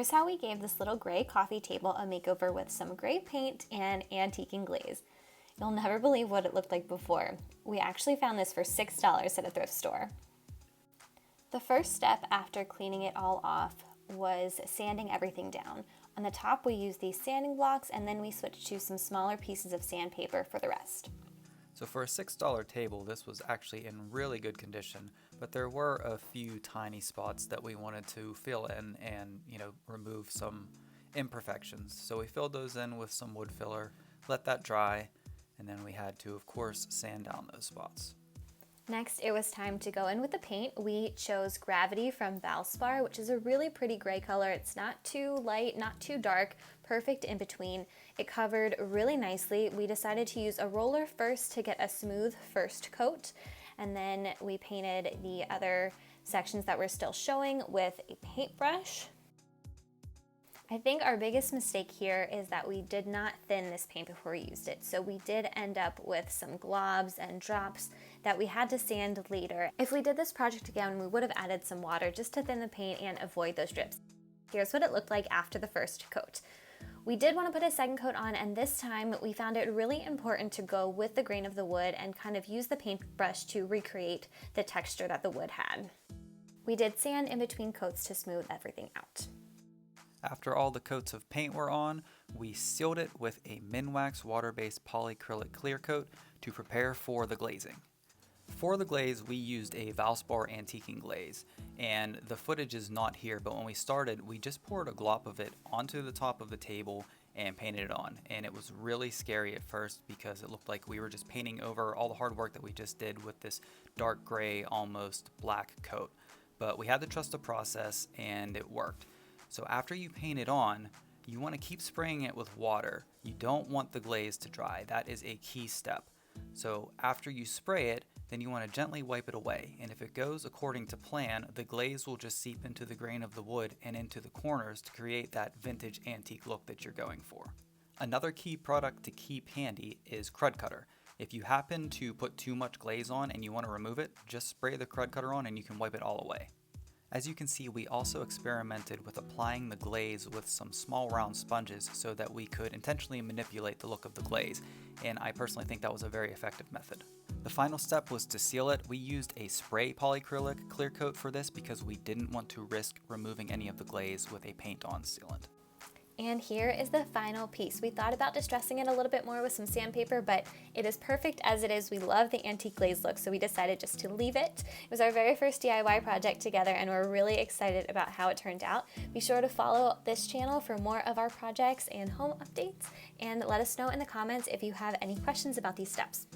Here's how we gave this little gray coffee table a makeover with some gray paint and antique and glaze. You'll never believe what it looked like before. We actually found this for $6 at a thrift store. The first step after cleaning it all off was sanding everything down. On the top we used these sanding blocks, and then we switched to some smaller pieces of sandpaper for the rest. So for a $6 table, this was actually in really good condition, but there were a few tiny spots that we wanted to fill in and, remove some imperfections. So we filled those in with some wood filler, let that dry, and then we had to, of course, sand down those spots. Next, it was time to go in with the paint. We chose Gravity from Valspar, which is a really pretty gray color. It's not too light, not too dark, perfect in between. It covered really nicely. We decided to use a roller first to get a smooth first coat, and then we painted the other sections that were still showing with a paintbrush. I think our biggest mistake here is that we did not thin this paint before we used it. So we did end up with some globs and drops that we had to sand later. If we did this project again, we would have added some water just to thin the paint and avoid those drips. Here's what it looked like after the first coat. We did want to put a second coat on, and this time we found it really important to go with the grain of the wood and kind of use the paintbrush to recreate the texture that the wood had. We did sand in between coats to smooth everything out. After all the coats of paint were on, we sealed it with a Minwax water-based polyacrylic clear coat to prepare for the glazing. For the glaze, we used a Valspar antiquing glaze, and the footage is not here, but when we started, we just poured a glop of it onto the top of the table and painted it on. And it was really scary at first because it looked like we were just painting over all the hard work that we just did with this dark gray, almost black coat. But we had to trust the process, and it worked. So after you paint it on, you want to keep spraying it with water. You don't want the glaze to dry. That is a key step. So after you spray it, then you want to gently wipe it away. And if it goes according to plan, the glaze will just seep into the grain of the wood and into the corners to create that vintage antique look that you're going for. Another key product to keep handy is Crud Cutter. If you happen to put too much glaze on and you want to remove it, just spray the Crud Cutter on and you can wipe it all away. As you can see, we also experimented with applying the glaze with some small round sponges so that we could intentionally manipulate the look of the glaze, and I personally think that was a very effective method. The final step was to seal it. We used a spray polyacrylic clear coat for this because we didn't want to risk removing any of the glaze with a paint-on sealant. And here is the final piece. We thought about distressing it a little bit more with some sandpaper, but it is perfect as it is. We love the antique glaze look, so we decided just to leave it. It was our very first DIY project together, and we're really excited about how it turned out. Be sure to follow this channel for more of our projects and home updates, and let us know in the comments if you have any questions about these steps.